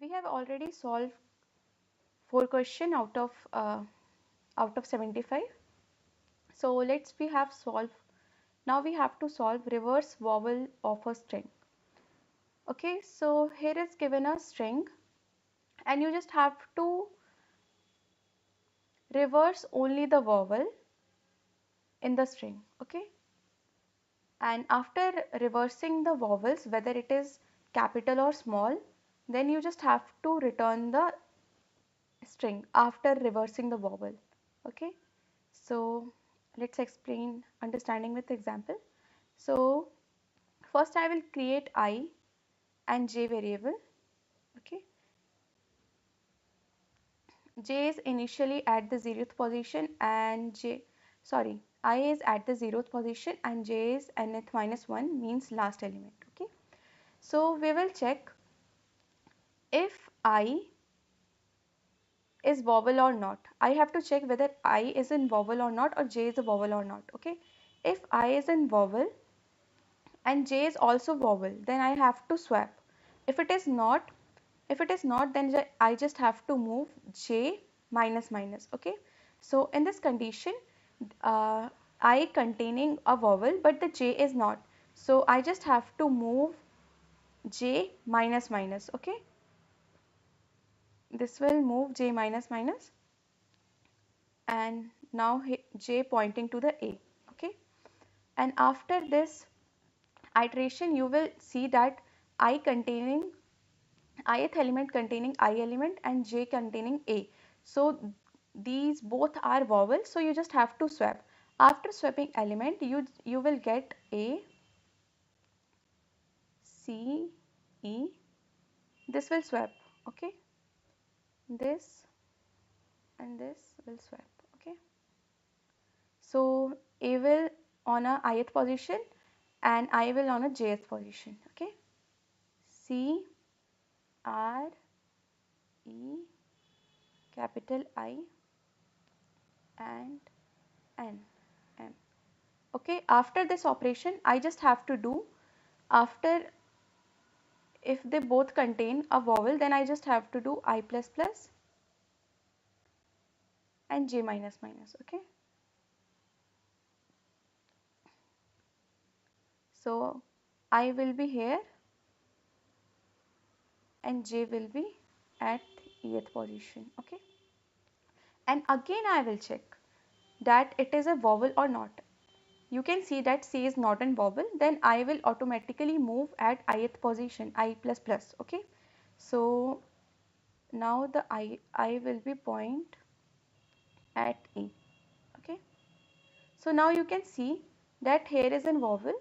We have already solved 4 question out of 75. So let's we have solved. Now we have to solve reverse vowel of a string. Okay, so here is given a string and you just have to reverse only the vowel in the string. Okay, and after reversing the vowels, whether it is capital or small, then you just have to return the string after reversing the vowel. Okay, so let's explain understanding with example. So first I will create I and j variable. Okay, j is initially at the 0th position and I is at the 0th position and j is nth minus 1 means last element. Okay, so we will check if I is vowel or not. I have to check whether I is in vowel or not or j is a vowel or not. Okay, if I is in vowel and j is also vowel, then I have to swap. If it is not, then I just have to move j minus minus. Okay, so in this condition, uh, I containing a vowel but the j is not, so I just have to move j minus minus. Okay, this will move j minus minus and now j pointing to the a. Okay, and after this iteration you will see that I containing ith element containing I element and j containing a. So these both are vowels, so you just have to swap. After swapping element, you will get a, c, e. This will swap. Okay, this and this will swap. Okay, so a will on a ith position and I will on a jth position. Okay, c, r, e, capital I and n, m. Okay, after this operation I just have to do, after if they both contain a vowel, then I just have to do I plus plus and j minus minus. Okay, so I will be here and j will be at eth position. Okay, and again I will check that it is a vowel or not. You can see that c is not in vowel, then I will automatically move at ith position I plus plus. Okay, so now the I will be point at e. Okay, so now you can see that here is in vowel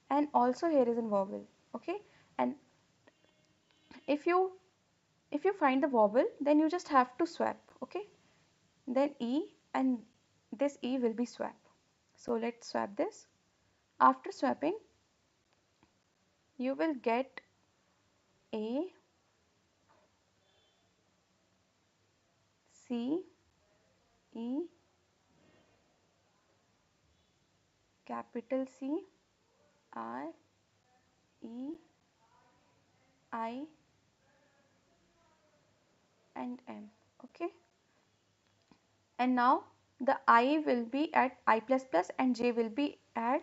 and also here is in vowel. Okay, and if you find the vowel, then you just have to swap. Okay, then e and this e will be swap. So let's swap this. After swapping, you will get a, c, e, capital C, R, E, I and M. Okay, and now the I will be at I plus plus and J will be at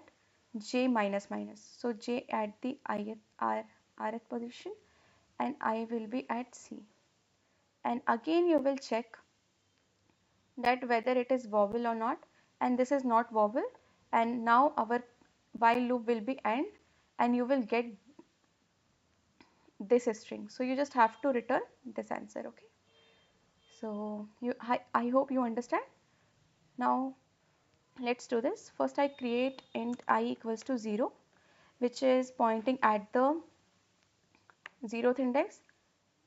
J minus minus. So J at the Rth position and I will be at C. And again you will check that whether it is vowel or not, and this is not vowel, and now our while loop will be end and you will get this string. So you just have to return this answer. Okay, so I hope you understand. Now let's do this. First I create int I equals to 0, which is pointing at the 0th index,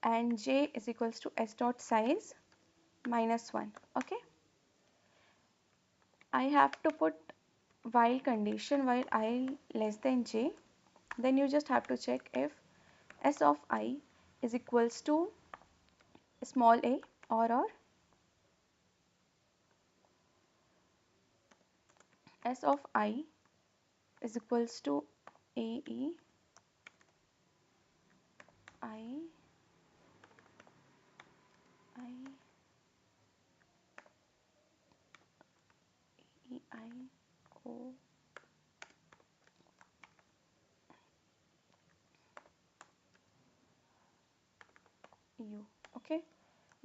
and j is equals to s dot size minus 1. Okay, I have to put while condition while I less than j, then you just have to check if s of I is equals to small a or s of I is equals to a e I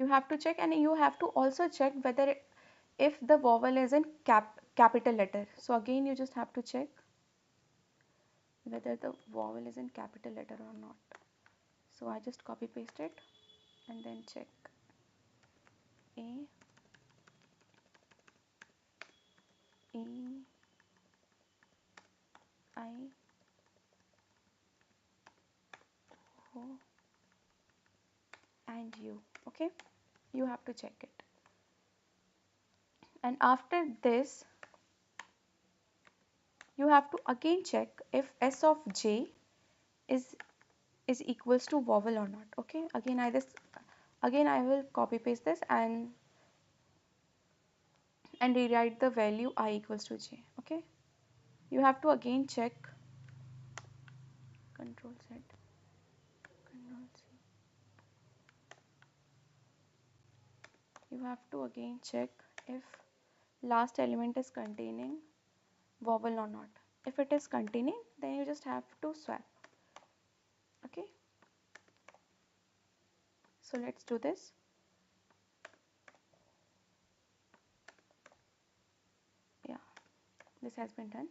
have to check, and you have to also check whether if the vowel is in capital letter. So again you just have to check whether the vowel is in capital letter or not. So I just copy paste it and then check A, E, I, O and U. Okay, you have to check it. And after this you have to again check if S of J is equals to vowel or not. Okay, again I will copy paste this and rewrite the value I equals to J. Okay, you have to again check, control Z, control C. You have to again check if last element is containing vowel or not. If it is containing, then you just have to swap. Okay, so let's do this. Yeah, this has been done.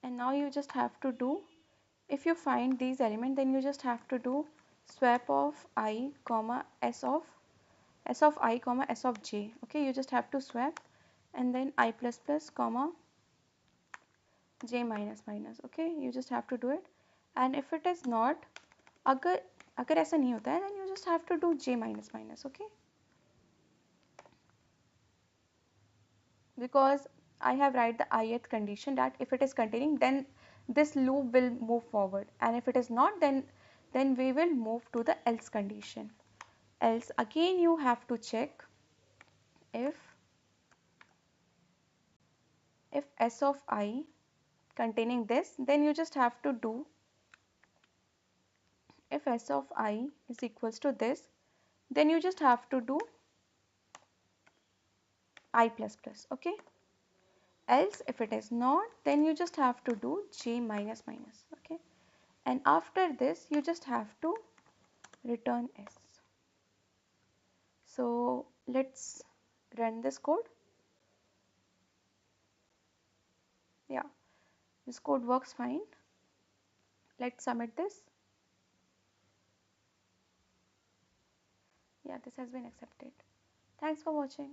And now you just have to do, if you find these elements, then you just have to do swap of I comma s of I comma s of j. Okay, you just have to swap and then I plus plus comma j minus minus. Okay, you just have to do it. And if it is not, अगर अगर ऐसा नहीं होता है, then you just have to do j minus minus. Okay, because I have write the ith condition that if it is containing, then this loop will move forward, and if it is not, then we will move to the else condition. Else again you have to check if s of I containing this, then you just have to do, if s of I is equals to this, then you just have to do I plus plus. Okay, else if it is not, then you just have to do j minus minus. Okay, and after this you just have to return s. So let's run this code. Yeah, this code works fine. Let's submit this. Yeah, this has been accepted. Thanks for watching.